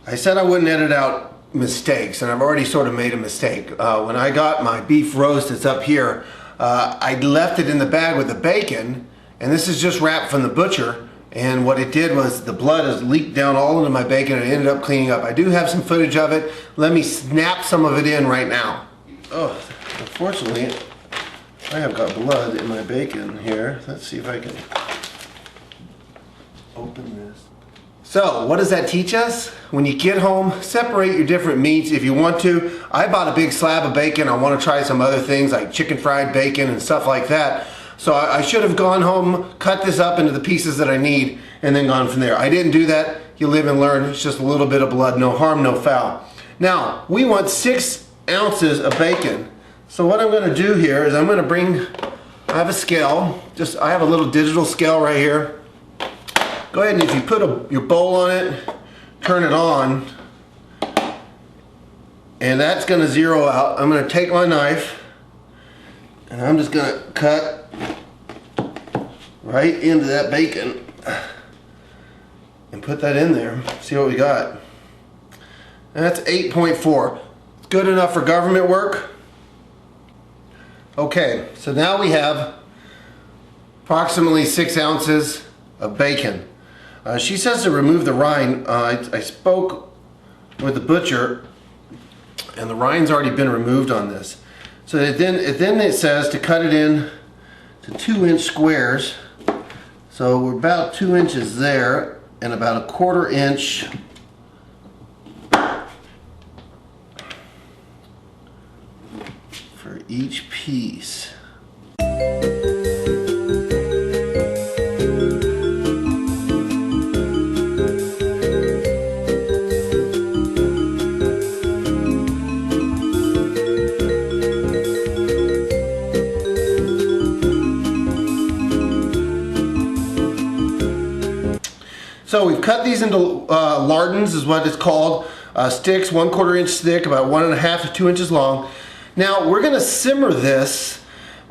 I said I wouldn't edit out mistakes, and I've already sort of made a mistake. When I got my beef roast that's up here, I left it in the bag with the bacon, and this is just wrapped from the butcher, and what it did was the blood has leaked down all into my bacon and I ended up cleaning up. I do have some footage of it. Let me snap some of it in right now. Oh, unfortunately, I have got blood in my bacon here. Let's see if I can open this. So, what does that teach us? When you get home, separate your different meats if you want to. I bought a big slab of bacon. I want to try some other things like chicken fried bacon and stuff like that. So I should have gone home, cut this up into the pieces that I need, and then gone from there. I didn't do that. You live and learn. It's just a little bit of blood, no harm, no foul. Now, we want 6 ounces of bacon. So what I'm going to do here is I'm going to bring, I have a scale. I have a little digital scale right here. Go ahead and if you put your bowl on it, turn it on, and that's going to zero out. I'm going to take my knife and I'm just going to cut right into that bacon and put that in there. See what we got. And that's 8.4. Good enough for government work. Okay, so now we have approximately 6 ounces of bacon. She says to remove the rind. I spoke with the butcher and the rind's already been removed on this. So then it says to cut it in to 2-inch squares. So we're about 2 inches there and about 1/4 inch for each piece. So we've cut these into lardons, is what it's called. Sticks, 1/4 inch thick, about 1.5 to 2 inches long. Now we're gonna simmer this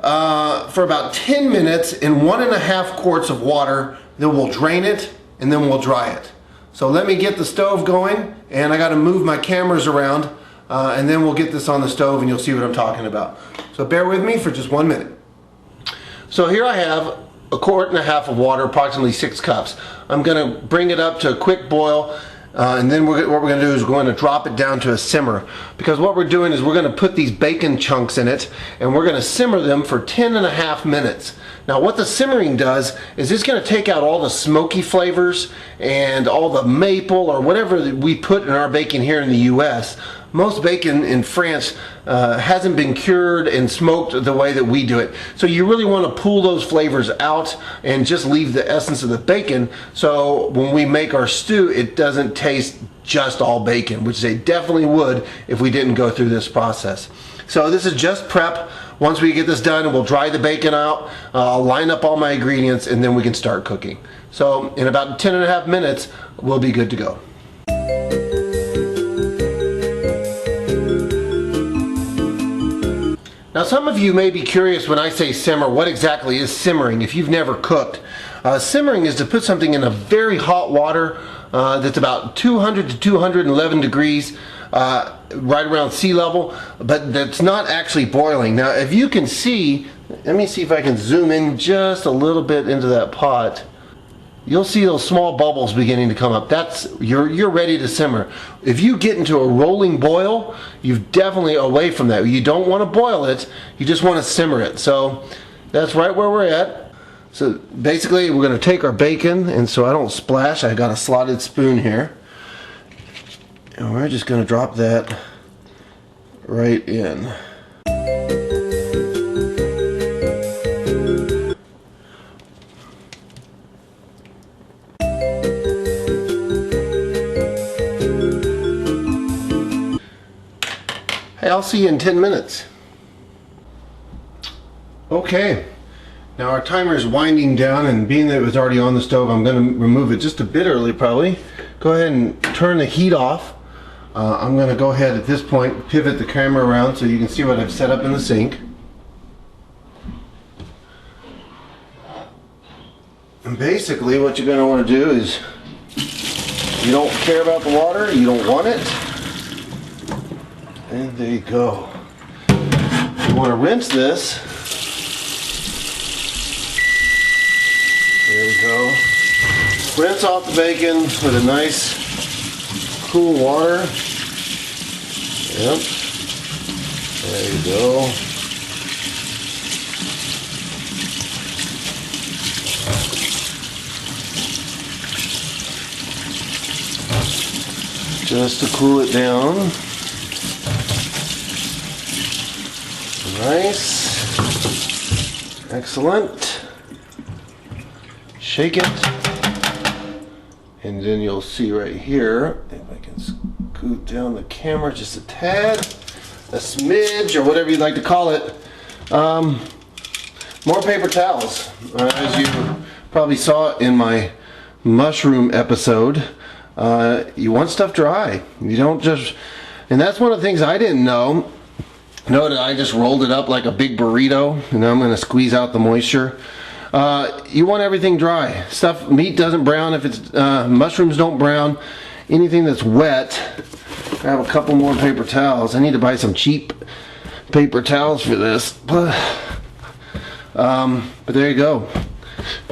for about 10 minutes in 1.5 quarts of water. Then we'll drain it and then we'll dry it. So let me get the stove going, and I gotta move my cameras around, and then we'll get this on the stove and you'll see what I'm talking about. So bear with me for just 1 minute. So here I have 1.5 quart of water, approximately 6 cups. I'm going to bring it up to a quick boil, and then what we're going to do is we're going to drop it down to a simmer, because what we're doing is we're going to put these bacon chunks in it and we're going to simmer them for 10.5 minutes. Now what the simmering does is it's going to take out all the smoky flavors and all the maple or whatever that we put in our bacon here in the US. Most bacon in France hasn't been cured and smoked the way that we do it. So you really want to pull those flavors out and just leave the essence of the bacon, so when we make our stew it doesn't taste just all bacon, which they definitely would if we didn't go through this process. So this is just prep. Once we get this done, we'll dry the bacon out, I'll line up all my ingredients, and then we can start cooking. So in about 10.5 minutes we'll be good to go. Now some of you may be curious when I say simmer, what exactly is simmering if you've never cooked. Simmering is to put something in a very hot water that's about 200 to 211 degrees, right around sea level, but that's not actually boiling. Now if you can see, let me see if I can zoom in just a little bit into that pot. You'll see those small bubbles beginning to come up. That's you're ready to simmer. If you get into a rolling boil, you're definitely away from that. You don't want to boil it, you just want to simmer it. So that's right where we're at. So basically we're going to take our bacon, and so I don't splash, I got a slotted spoon here, and we're just going to drop that right in. Hey, I'll see you in 10 minutes. Okay, now our timer is winding down, and being that it was already on the stove, I'm going to remove it just a bit early probably. Go ahead and turn the heat off. I'm going to go ahead at this point, pivot the camera around so you can see what I've set up in the sink. And basically what you're going to want to do is you don't care about the water, you don't want it. And there you go. You want to rinse this. There you go. Rinse off the bacon with a nice cool water. Yep. There you go. Just to cool it down. Nice. Excellent. Shake it. And then you'll see right here, if I can scoot down the camera just a tad, a smidge, or whatever you'd like to call it. More paper towels. As you probably saw in my mushroom episode, you want stuff dry. You don't just, and that's one of the things I didn't know. Note I just rolled it up like a big burrito, and now I'm going to squeeze out the moisture. You want everything dry. Meat doesn't brown if it's, mushrooms don't brown. Anything that's wet. I have a couple more paper towels. I need to buy some cheap paper towels for this. But there you go.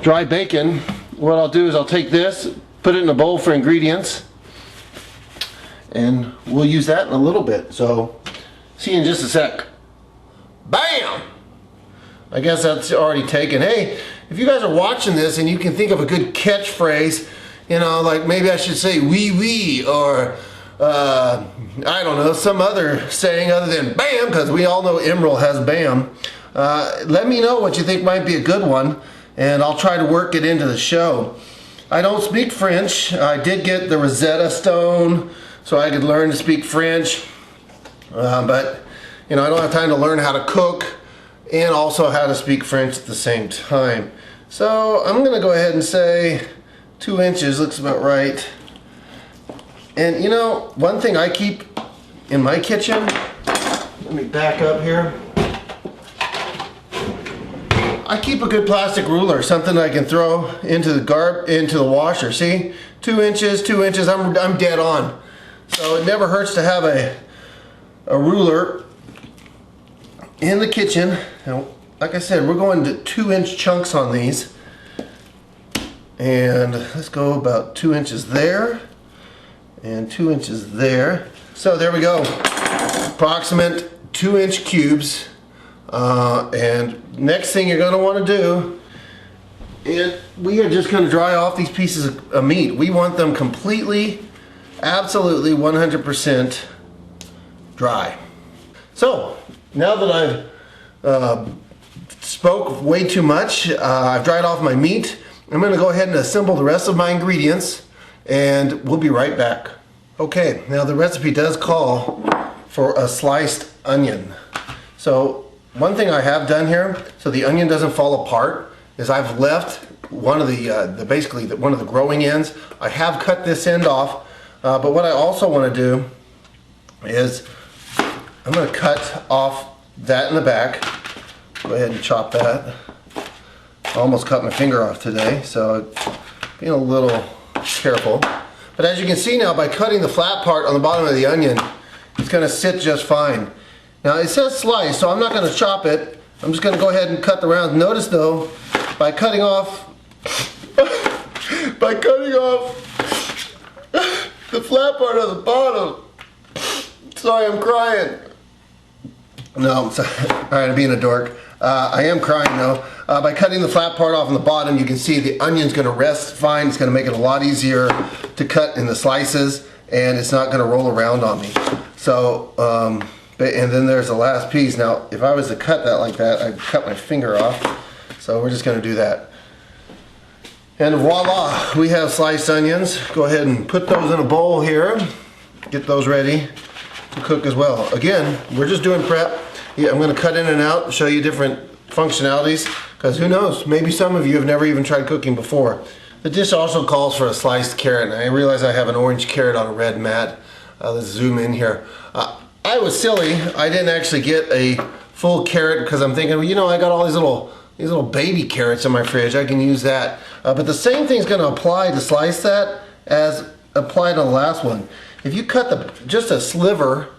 Dry bacon. What I'll do is I'll take this, put it in a bowl for ingredients, and we'll use that in a little bit. So, see you in just a sec. Bam! I guess that's already taken. Hey, if you guys are watching this and you can think of a good catchphrase, you know, like maybe I should say wee wee, or I don't know, some other saying other than bam, because we all know Emerald has bam. Let me know what you think might be a good one, and I'll try to work it into the show. I don't speak French. I did get the Rosetta Stone so I could learn to speak French, but you know, I don't have time to learn how to cook and also how to speak French at the same time. So I'm gonna go ahead and say 2 inches looks about right. And you know, one thing I keep in my kitchen, let me back up here. I keep a good plastic ruler, something I can throw into the washer. See, 2 inches, 2 inches, I'm dead on. So it never hurts to have a ruler in the kitchen. Now, like I said, we're going to 2-inch chunks on these. And let's go about 2 inches there and 2 inches there. So there we go. Approximate 2-inch cubes. And next thing you're going to want to do is we are just going to dry off these pieces of meat. We want them completely, absolutely 100% dry. So now that I've spoke way too much, I've dried off my meat. I'm going to go ahead and assemble the rest of my ingredients, and we'll be right back. Okay, now the recipe does call for a sliced onion. So one thing I have done here, so the onion doesn't fall apart, is I've left one of basically one of the growing ends. I have cut this end off, but what I also want to do is I'm going to cut off that in the back. Go ahead and chop that. I almost cut my finger off today, so being a little careful. But as you can see now, by cutting the flat part on the bottom of the onion, it's going to sit just fine. Now it says slice, so I'm not going to chop it. I'm just going to go ahead and cut the rounds. Notice though, by cutting off the flat part of the bottom. Sorry, I'm crying. No, I'm sorry. Alright, I'm being a dork. I am crying though. By cutting the flat part off on the bottom, you can see the onion's going to rest fine. It's going to make it a lot easier to cut in the slices, and it's not going to roll around on me. So, and then there's the last piece. Now, if I was to cut that like that, I'd cut my finger off. So we're just going to do that. And voila, we have sliced onions. Go ahead and put those in a bowl here. Get those ready to cook as well. Again, we're just doing prep. Yeah, I'm going to cut in and out, show you different functionalities, because who knows, maybe some of you have never even tried cooking before. The dish also calls for a sliced carrot, and I realize I have an orange carrot on a red mat. Let's zoom in here. I was silly. I didn't actually get a full carrot because I'm thinking, well, you know, I got all these little baby carrots in my fridge. I can use that. But the same thing's going to apply to slice that as applied on the last one. If you cut just a sliver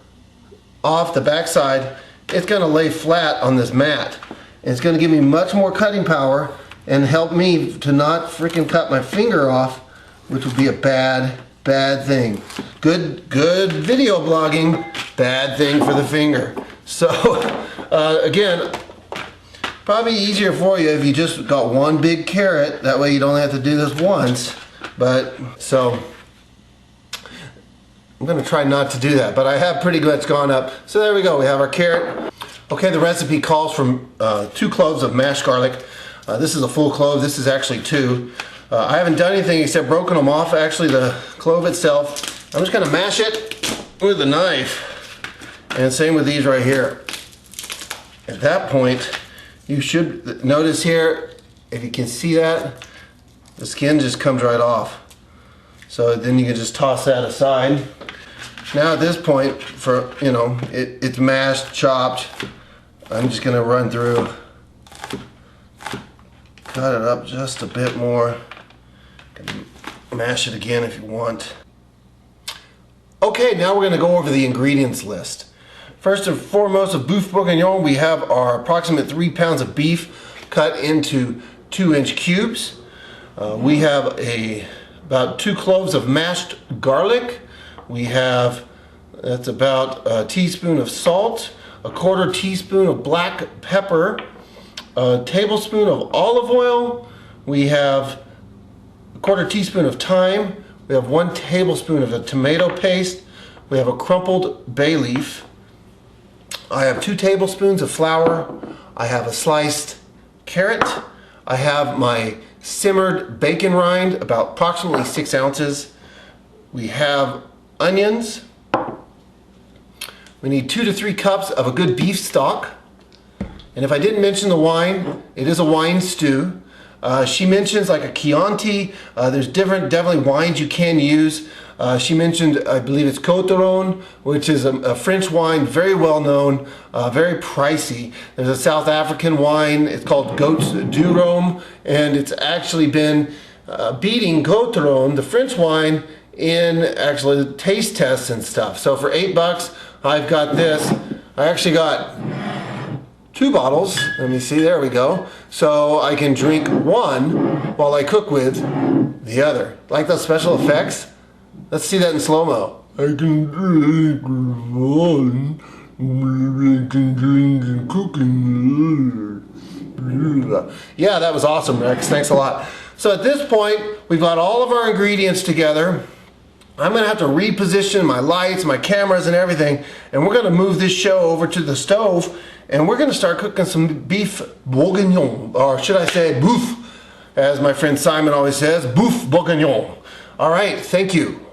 off the backside, it's going to lay flat on this mat. And it's going to give me much more cutting power and help me to not freaking cut my finger off, which would be a bad thing. Good video blogging, bad thing for the finger. So again, probably easier for you if you just got one big carrot. That way you don't have to do this once. But so I'm gonna try not to do that, but I have pretty much gone up. So there we go, we have our carrot. Okay, the recipe calls for 2 cloves of mashed garlic. This is a full clove, this is actually 2. I haven't done anything except broken them off, actually the clove itself. I'm just gonna mash it with a knife. And same with these right here. At that point, you should notice here, if you can see that, the skin just comes right off. So then you can just toss that aside. Now at this point, it's mashed, chopped. I'm just gonna run through, cut it up just a bit more. Mash it again if you want. Okay, now we're gonna go over the ingredients list. First and foremost, of beef bourguignon, we have our approximate 3 pounds of beef cut into 2-inch cubes. We have about 2 cloves of mashed garlic. We have, that's about a teaspoon of salt, a 1/4 teaspoon of black pepper, a tablespoon of olive oil. We have a 1/4 teaspoon of thyme. We have 1 tablespoon of the tomato paste. We have a crumpled bay leaf. I have 2 tablespoons of flour. I have a sliced carrot. I have my simmered bacon rind, about approximately 6 ounces. We have onions. We need 2 to 3 cups of a good beef stock. And if I didn't mention the wine, it is a wine stew. She mentions like a Chianti. There's definitely wines you can use. She mentioned, I believe it's Coteron, which is a French wine, very well known, very pricey. There's a South African wine, it's called Goats du Rhum, and it's actually been beating Coteron, the French wine, in actually the taste tests and stuff. So for $8, I've got this. I actually got 2 bottles. Let me see, there we go. So I can drink one while I cook with the other. Like those special effects? Let's see that in slow-mo. I can drink one, I can drink cooking. Yeah, that was awesome, Rex. Thanks a lot. So at this point, we've got all of our ingredients together. I'm gonna have to reposition my lights, my cameras and everything, and we're gonna move this show over to the stove, and we're gonna start cooking some beef bourguignon, or should I say bouffe, as my friend Simon always says, bouffe bourguignon. All right, thank you.